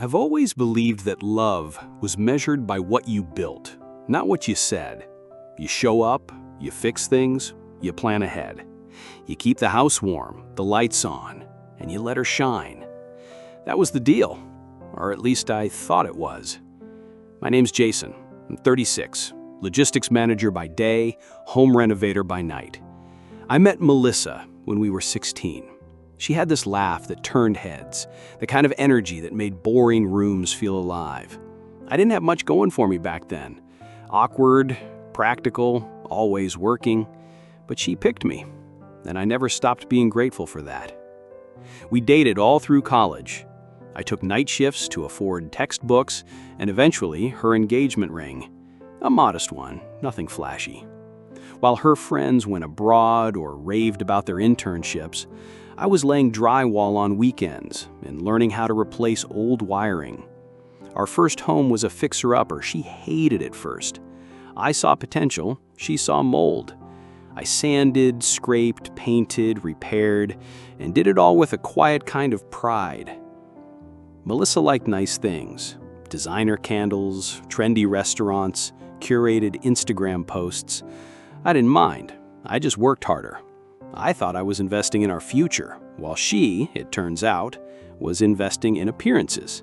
I've always believed that love was measured by what you built, not what you said. You show up, you fix things, you plan ahead. You keep the house warm, the lights on, and you let her shine. That was the deal, or at least I thought it was. My name's Jason. I'm 36, logistics manager by day, home renovator by night. I met Melissa when we were 16. She had this laugh that turned heads, the kind of energy that made boring rooms feel alive. I didn't have much going for me back then. Awkward, practical, always working. But she picked me, and I never stopped being grateful for that. We dated all through college. I took night shifts to afford textbooks, and eventually her engagement ring. A modest one, nothing flashy. While her friends went abroad or raved about their internships, I was laying drywall on weekends and learning how to replace old wiring. Our first home was a fixer-upper. She hated it first. I saw potential, she saw mold. I sanded, scraped, painted, repaired, and did it all with a quiet kind of pride. Melissa liked nice things: designer candles, trendy restaurants, curated Instagram posts. I didn't mind. I just worked harder. I thought I was investing in our future, while she, it turns out, was investing in appearances.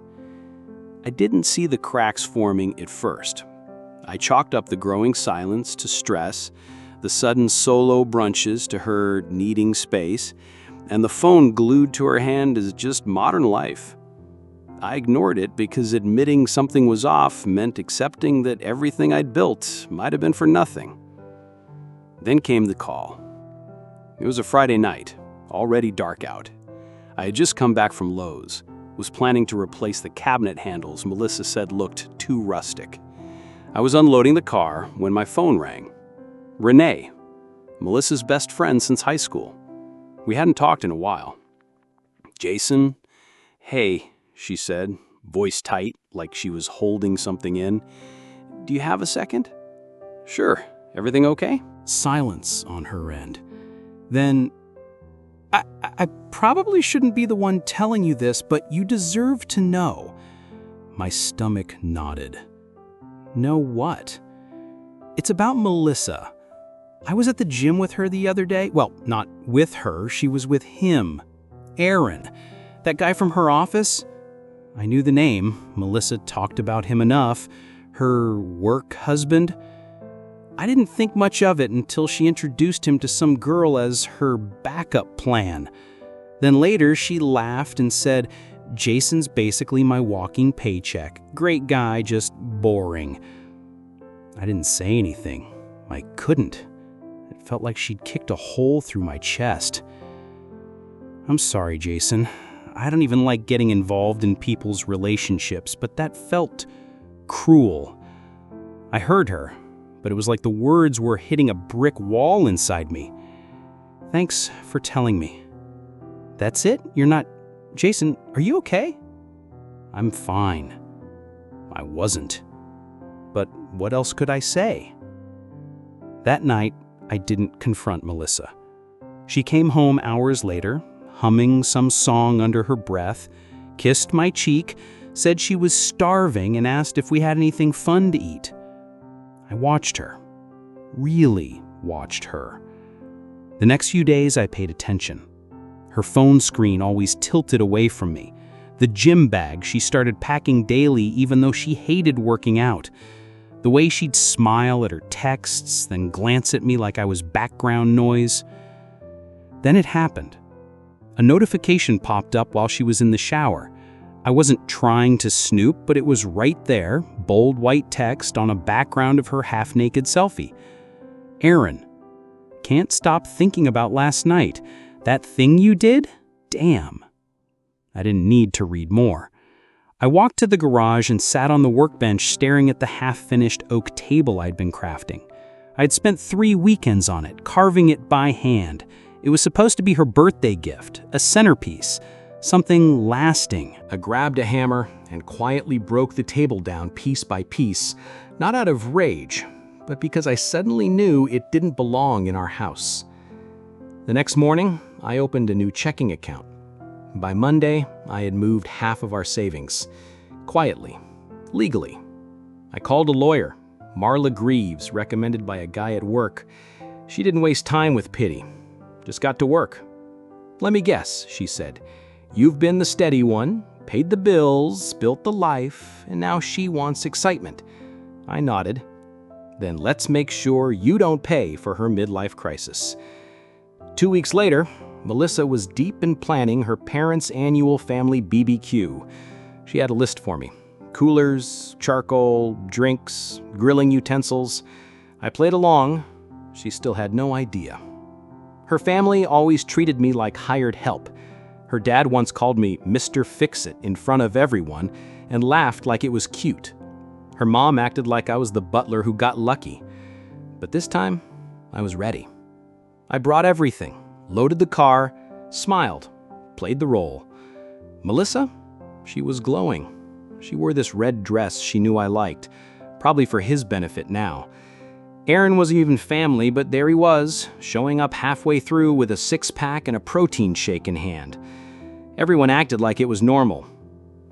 I didn't see the cracks forming at first. I chalked up the growing silence to stress, the sudden solo brunches to her needing space, and the phone glued to her hand as just modern life. I ignored it because admitting something was off meant accepting that everything I'd built might have been for nothing. Then came the call. It was a Friday night, already dark out. I had just come back from Lowe's, was planning to replace the cabinet handles Melissa said looked too rustic. I was unloading the car when my phone rang. Renee, Melissa's best friend since high school. We hadn't talked in a while. Jason, hey, she said, voice tight, like she was holding something in. Do you have a second? Sure, everything okay? Silence on her end. Then, I probably shouldn't be the one telling you this, but you deserve to know. My stomach nodded. Know what? It's about Melissa. I was at the gym with her the other day. Well, not with her, she was with him. Aaron, that guy from her office. I knew the name. Melissa talked about him enough. Her work husband. I didn't think much of it until she introduced him to some girl as her backup plan. Then later she laughed and said, Jason's basically my walking paycheck. Great guy, just boring. I didn't say anything. I couldn't. It felt like she'd kicked a hole through my chest. I'm sorry, Jason. I don't even like getting involved in people's relationships, but that felt cruel. I heard her, but it was like the words were hitting a brick wall inside me. Thanks for telling me. That's it? You're not... Jason, are you okay? I'm fine. I wasn't. But what else could I say? That night, I didn't confront Melissa. She came home hours later, humming some song under her breath, kissed my cheek, said she was starving, and asked if we had anything fun to eat. I watched her. Really watched her. The next few days, I paid attention. Her phone screen always tilted away from me. The gym bag she started packing daily even though she hated working out. The way she'd smile at her texts, then glance at me like I was background noise. Then it happened. A notification popped up while she was in the shower. I wasn't trying to snoop, but it was right there, bold white text on a background of her half-naked selfie. Aaron, can't stop thinking about last night. That thing you did? Damn. I didn't need to read more. I walked to the garage and sat on the workbench staring at the half-finished oak table I'd been crafting. I'd spent 3 weekends on it, carving it by hand. It was supposed to be her birthday gift, a centerpiece, something lasting. I grabbed a hammer and quietly broke the table down piece by piece, not out of rage, but because I suddenly knew it didn't belong in our house. The next morning, I opened a new checking account. By Monday, I had moved half of our savings. quietly, legally. I called a lawyer, Marla Greaves, recommended by a guy at work. She didn't waste time with pity, just got to work. "Let me guess," she said. "You've been the steady one, paid the bills, built the life, and now she wants excitement." I nodded. "Then let's make sure you don't pay for her midlife crisis." 2 weeks later, Melissa was deep in planning her parents' annual family BBQ. She had a list for me. Coolers, charcoal, drinks, grilling utensils. I played along. She still had no idea. Her family always treated me like hired help. Her dad once called me Mr. Fix-It in front of everyone and laughed like it was cute. Her mom acted like I was the butler who got lucky. But this time, I was ready. I brought everything, loaded the car, smiled, played the role. Melissa? She was glowing. She wore this red dress she knew I liked, probably for his benefit now. Aaron wasn't even family, but there he was, showing up halfway through with a six-pack and a protein shake in hand. Everyone acted like it was normal.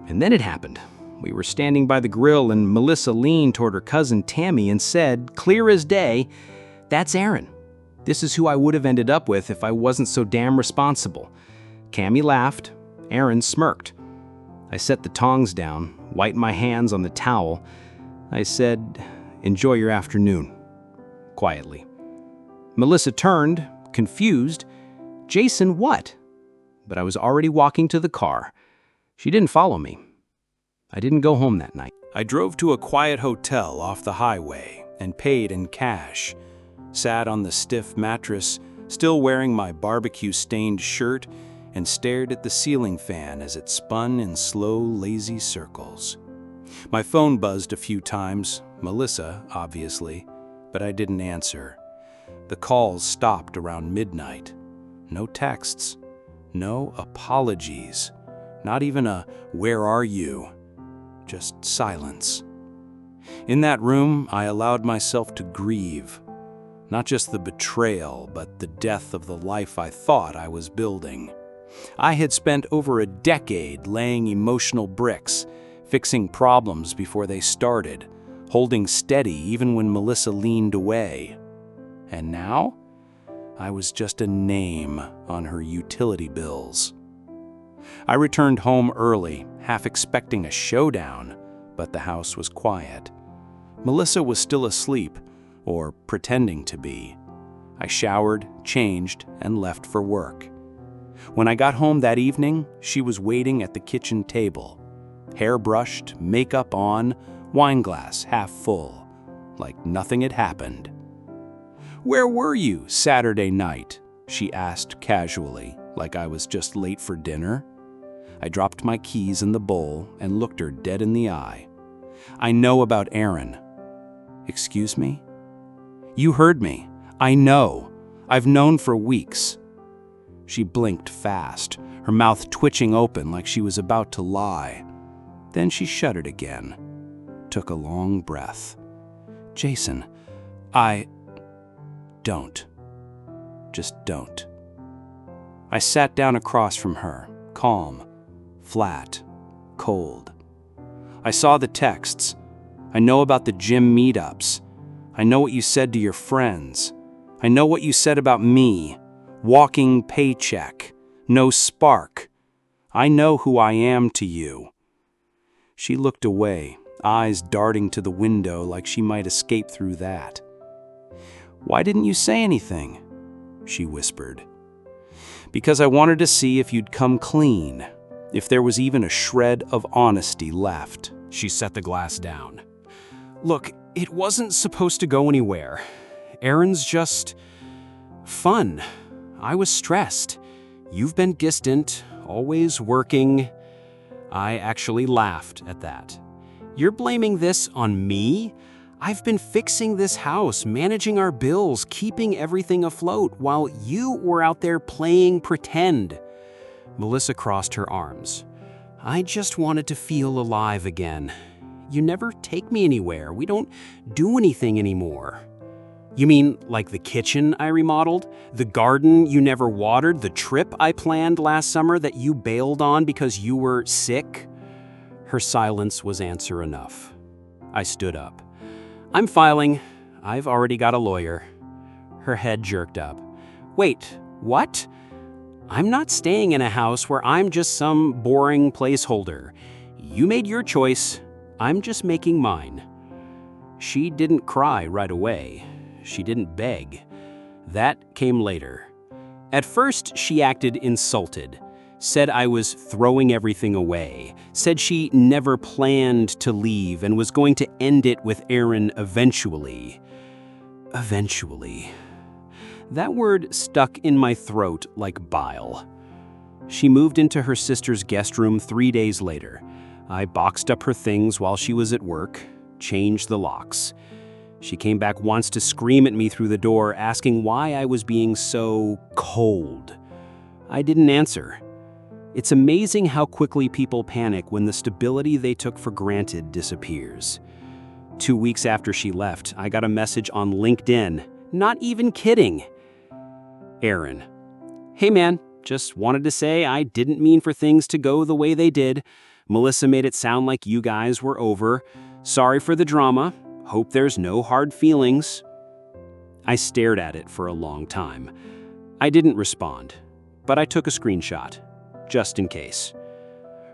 And then it happened. We were standing by the grill and Melissa leaned toward her cousin Tammy and said, clear as day, "That's Aaron. This is who I would have ended up with if I wasn't so damn responsible." Cammy laughed. Aaron smirked. I set the tongs down, wiped my hands on the towel. I said, "Enjoy your afternoon," quietly. Melissa turned, confused. "Jason, what?" But I was already walking to the car. She didn't follow me. I didn't go home that night. I drove to a quiet hotel off the highway and paid in cash. Sat on the stiff mattress, still wearing my barbecue-stained shirt, and stared at the ceiling fan as it spun in slow, lazy circles. My phone buzzed a few times, Melissa, obviously, but I didn't answer. The calls stopped around midnight. No texts, no apologies, not even a "where are you?" Just silence. In that room, I allowed myself to grieve. Not just the betrayal, but the death of the life I thought I was building. I had spent over a decade laying emotional bricks, fixing problems before they started, holding steady even when Melissa leaned away. And now, I was just a name on her utility bills. I returned home early, half expecting a showdown, but the house was quiet. Melissa was still asleep, or pretending to be. I showered, changed, and left for work. When I got home that evening, she was waiting at the kitchen table. Hair brushed, makeup on, wine glass half full, like nothing had happened. "Where were you Saturday night?" she asked casually, like I was just late for dinner. I dropped my keys in the bowl and looked her dead in the eye. "I know about Aaron." "Excuse me?" "You heard me. I know. I've known for weeks." She blinked fast, her mouth twitching open like she was about to lie. Then she shut it again, took a long breath. "Jason, don't. Just don't." I sat down across from her, calm, flat, cold. "I saw the texts. I know about the gym meetups. I know what you said to your friends. I know what you said about me. Walking paycheck. No spark. I know who I am to you." She looked away, eyes darting to the window like she might escape through that. "Why didn't you say anything?" she whispered. "Because I wanted to see if you'd come clean, if there was even a shred of honesty left." She set the glass down. "Look, it wasn't supposed to go anywhere. Aaron's just fun. I was stressed. You've been distant, always working." I actually laughed at that. "You're blaming this on me? I've been fixing this house, managing our bills, keeping everything afloat, while you were out there playing pretend." Melissa crossed her arms. "I just wanted to feel alive again. You never take me anywhere. We don't do anything anymore." "You mean like the kitchen I remodeled? The garden you never watered? The trip I planned last summer that you bailed on because you were sick?" Her silence was answer enough. I stood up. "I'm filing. I've already got a lawyer." Her head jerked up. "Wait, what? I'm not staying in a house where I'm just some boring placeholder. You made your choice. I'm just making mine." She didn't cry right away. She didn't beg. That came later. At first, she acted insulted, said I was throwing everything away, said she never planned to leave and was going to end it with Aaron eventually. Eventually. That word stuck in my throat like bile. She moved into her sister's guest room 3 days later. I boxed up her things while she was at work, changed the locks. She came back once to scream at me through the door, asking why I was being so cold. I didn't answer. It's amazing how quickly people panic when the stability they took for granted disappears. 2 weeks after she left, I got a message on LinkedIn. Not even kidding. Aaron. "Hey man, just wanted to say I didn't mean for things to go the way they did. Melissa made it sound like you guys were over. Sorry for the drama. Hope there's no hard feelings." I stared at it for a long time. I didn't respond, but I took a screenshot, just in case.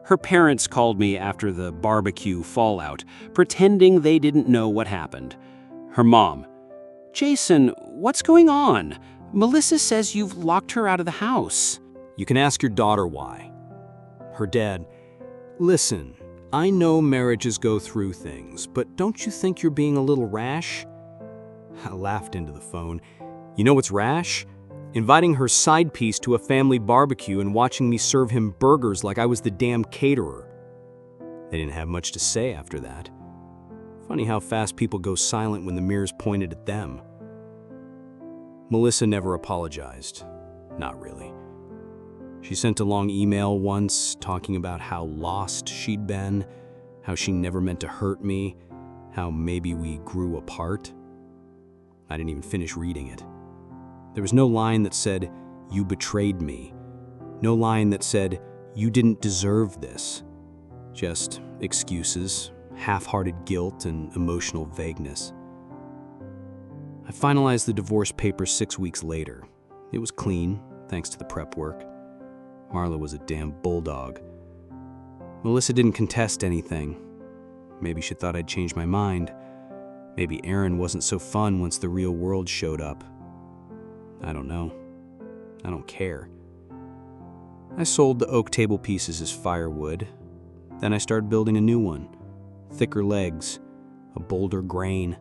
Her parents called me after the barbecue fallout, pretending they didn't know what happened. Her mom. "Jason, what's going on? Melissa says you've locked her out of the house." You can ask your daughter why. Her dad. "Listen, I know marriages go through things, but don't you think you're being a little rash?" I laughed into the phone. "You know what's rash? Inviting her side piece to a family barbecue and watching me serve him burgers like I was the damn caterer." They didn't have much to say after that. Funny how fast people go silent when the mirror's pointed at them. Melissa never apologized. Not really. She sent a long email once talking about how lost she'd been, how she never meant to hurt me, how maybe we grew apart. I didn't even finish reading it. There was no line that said, "You betrayed me." No line that said, "You didn't deserve this." Just excuses, half-hearted guilt, and emotional vagueness. I finalized the divorce papers 6 weeks later. It was clean, thanks to the prep work. Marla was a damn bulldog. Melissa didn't contest anything. Maybe she thought I'd changed my mind. Maybe Aaron wasn't so fun once the real world showed up. I don't know. I don't care. I sold the oak table pieces as firewood. Then I started building a new one. Thicker legs, a bolder grain.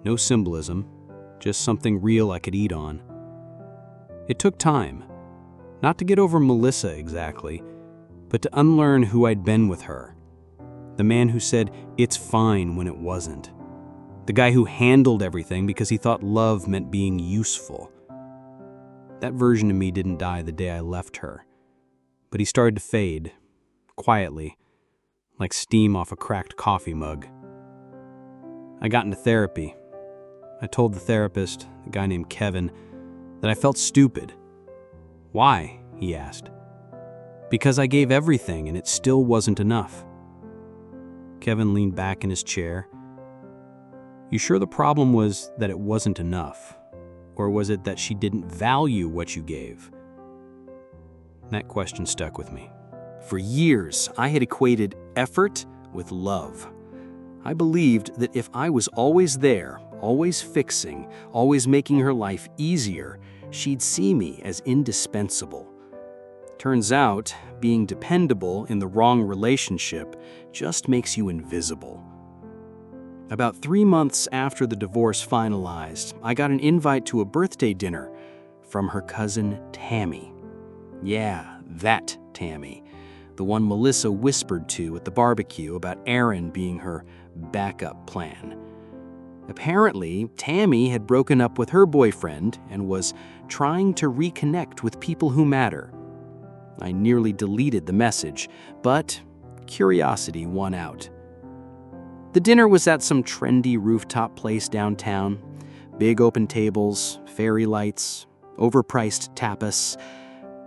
No symbolism, just something real I could eat on. It took time. Not to get over Melissa exactly, but to unlearn who I'd been with her. The man who said, "It's fine," when it wasn't. The guy who handled everything because he thought love meant being useful. That version of me didn't die the day I left her, but he started to fade, quietly, like steam off a cracked coffee mug. I got into therapy. I told the therapist, a guy named Kevin, that I felt stupid. "Why?" he asked. "Because I gave everything and it still wasn't enough." Kevin leaned back in his chair. "You sure the problem was that it wasn't enough? Or was it that she didn't value what you gave?" That question stuck with me. For years, I had equated effort with love. I believed that if I was always there, always fixing, always making her life easier, she'd see me as indispensable. Turns out, being dependable in the wrong relationship just makes you invisible. About 3 months after the divorce finalized, I got an invite to a birthday dinner from her cousin Tammy. Yeah, that Tammy. The one Melissa whispered to at the barbecue about Aaron being her backup plan. Apparently, Tammy had broken up with her boyfriend and was trying to reconnect with people who matter. I nearly deleted the message, but curiosity won out. The dinner was at some trendy rooftop place downtown. Big open tables, fairy lights, overpriced tapas.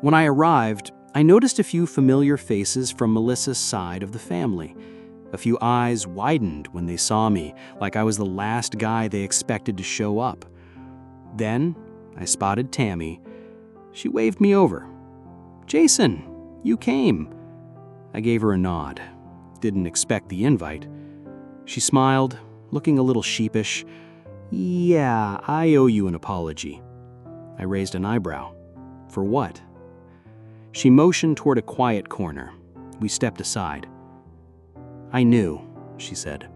When I arrived, I noticed a few familiar faces from Melissa's side of the family. A few eyes widened when they saw me, like I was the last guy they expected to show up. Then I spotted Tammy. She waved me over. "Jason, you came." I gave her a nod. Didn't expect the invite. She smiled, looking a little sheepish. "Yeah, I owe you an apology." I raised an eyebrow. "For what?" She motioned toward a quiet corner. We stepped aside. "I knew," she said,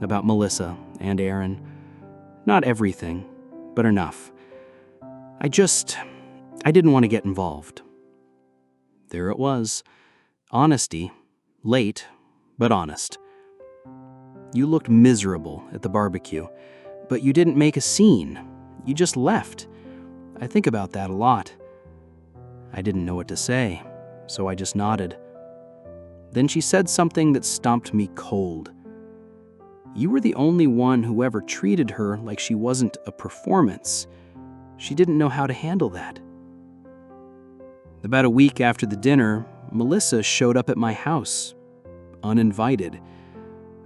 "about Melissa and Aaron. Not everything, but enough. I didn't want to get involved." There it was. Honesty. Late, but honest. "You looked miserable at the barbecue, but you didn't make a scene. You just left. I think about that a lot." I didn't know what to say, so I just nodded. Then she said something that stomped me cold. "You were the only one who ever treated her like she wasn't a performance. She didn't know how to handle that." About a week after the dinner, Melissa showed up at my house, uninvited.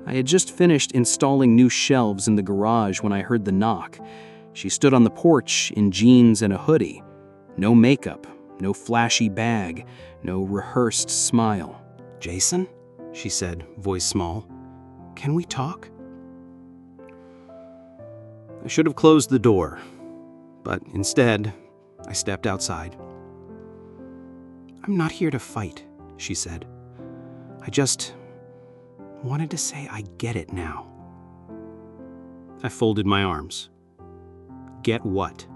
I had just finished installing new shelves in the garage when I heard the knock. She stood on the porch in jeans and a hoodie. No makeup, no flashy bag, no rehearsed smile. "Jason," she said, voice small, "can we talk?" I should have closed the door, but instead, I stepped outside. "I'm not here to fight," she said. "I just wanted to say I get it now." I folded my arms. "Get what?"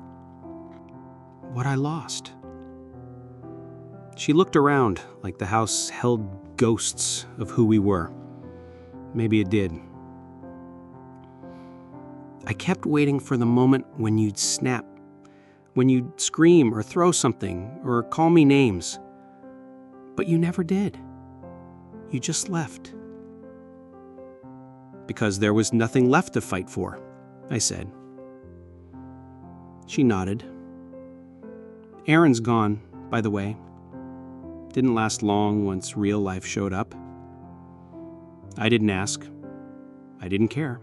"What I lost." She looked around like the house held ghosts of who we were. Maybe it did. "I kept waiting for the moment when you'd snap, when you'd scream or throw something or call me names. But you never did. You just left." "Because there was nothing left to fight for," I said. She nodded. "Aaron's gone, by the way. Didn't last long once real life showed up. I didn't ask. I didn't care.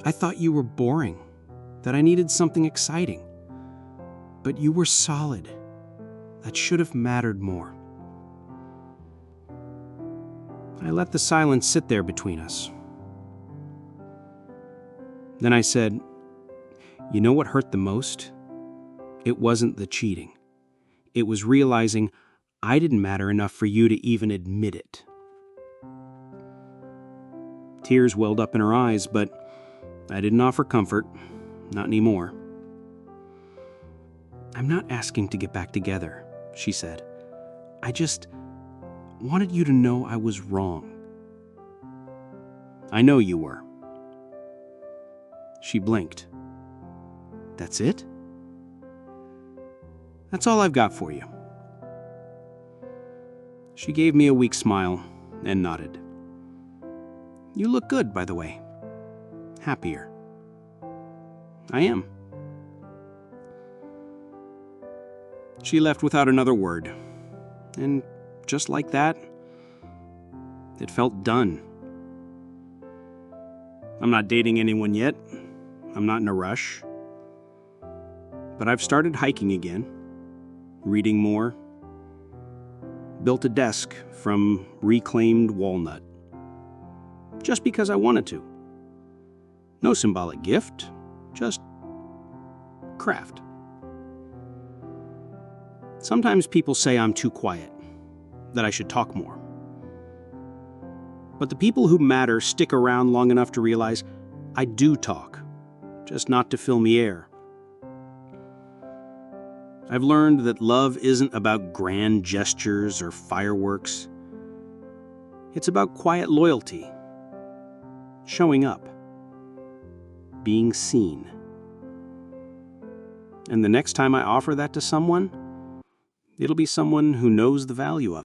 I thought you were boring, that I needed something exciting. But you were solid. That should have mattered more." I let the silence sit there between us. Then I said, "You know what hurt the most? It wasn't the cheating. It was realizing I didn't matter enough for you to even admit it." Tears welled up in her eyes, but I didn't offer comfort. Not anymore. "I'm not asking to get back together," she said. "I just wanted you to know I was wrong." "I know you were." She blinked. "That's it?" "That's all I've got for you." She gave me a weak smile and nodded. "You look good, by the way. Happier." "I am." She left without another word, and just like that, it felt done. I'm not dating anyone yet. I'm not in a rush. But I've started hiking again, reading more, built a desk from reclaimed walnut, just because I wanted to. No symbolic gift, just craft. Sometimes people say I'm too quiet, that I should talk more. But the people who matter stick around long enough to realize I do talk, just not to fill me air. I've learned that love isn't about grand gestures or fireworks. It's about quiet loyalty, showing up, being seen. And the next time I offer that to someone, it'll be someone who knows the value of it.